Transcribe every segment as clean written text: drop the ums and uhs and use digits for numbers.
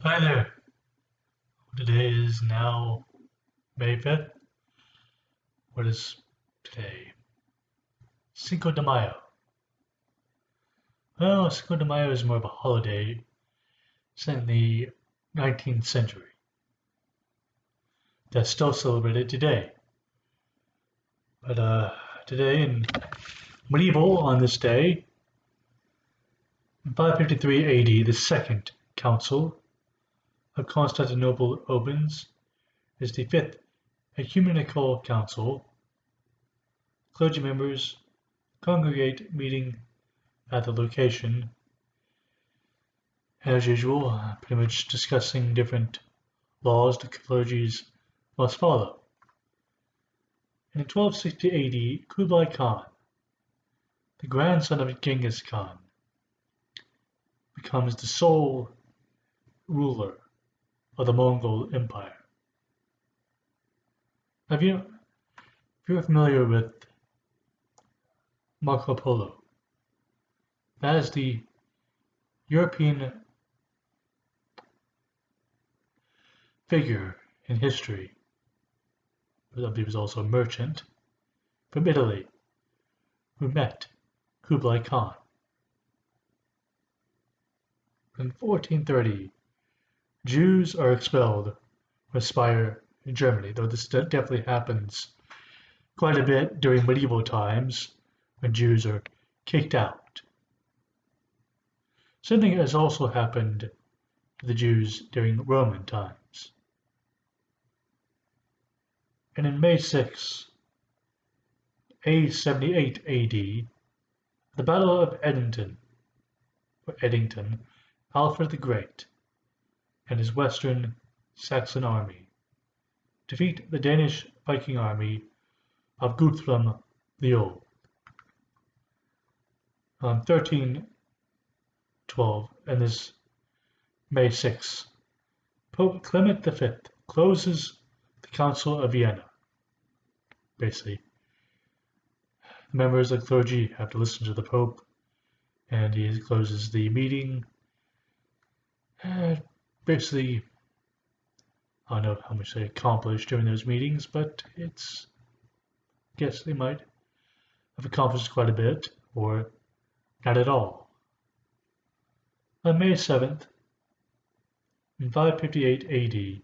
Hi there. Today is now May 5th. What is today? Cinco de Mayo. Well, Cinco de Mayo is more of a holiday set in the 19th century that's still celebrated today. But today in medieval on this day, in 553 AD, the Second Council of Constantinople opens as the Fifth Ecumenical Council. Clergy members congregate meeting at the location, as usual, pretty much discussing different laws the clergies must follow. And in 1260 AD, Kublai Khan, the grandson of Genghis Khan, becomes the sole ruler of the Mongol Empire. If you're familiar with Marco Polo, that is the European figure in history. I believe he was also a merchant from Italy who met Kublai Khan. In 1430, Jews are expelled from Speyer in Germany, though this definitely happens quite a bit during medieval times when Jews are kicked out. Something has also happened to the Jews during Roman times. And in May 6, A78 AD, the Battle of Edington, Alfred the Great and his western Saxon army defeat the Danish Viking army of Guthrum the Old. On 1312, and this May 6, Pope Clement V closes the Council of Vienna. Basically, the members of the clergy have to listen to the Pope, and he closes the meeting. Basically, I don't know how much they accomplished during those meetings, but I guess they might have accomplished quite a bit, or not at all. On May 7th, in 558 AD,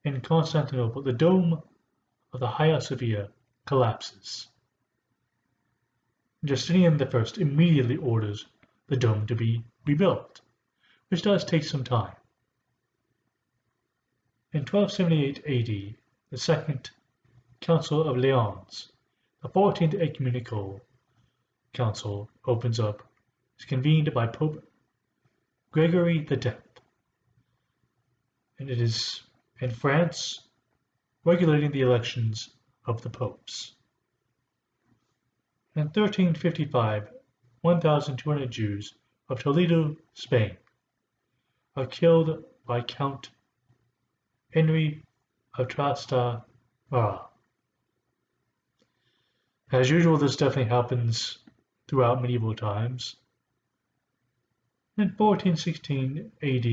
in Constantinople, the dome of the Hagia Sophia collapses. Justinian I immediately orders the dome to be rebuilt, which does take some time. In 1278 AD, the Second Council of Lyons, the 14th Ecumenical Council, opens up, is convened by Pope Gregory X, and it is in France regulating the elections of the popes. In 1355, 1,200 Jews of Toledo, Spain, are killed by Count Henry of Trastamara. As usual, this definitely happens throughout medieval times. In 1416 AD,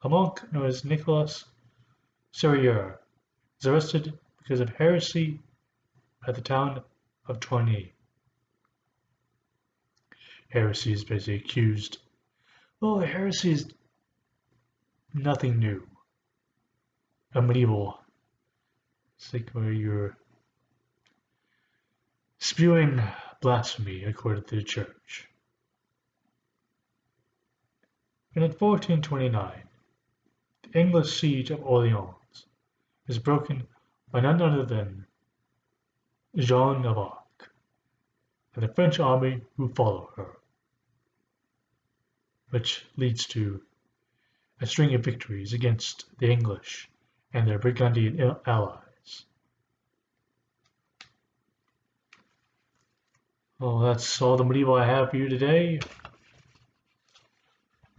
a monk known as Nicholas Serrier is arrested because of heresy at the town of Tournai. Heresy is basically accused. Well, heresy is nothing new. A medieval, it's like where you're spewing blasphemy according to the church. And in 1429, the English siege of Orleans is broken by none other than Joan of Arc and the French army who follow her, which leads to a string of victories against the English and their Burgundian allies. Well, that's all the medieval I have for you today.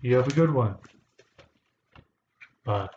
You have a good one. Bye.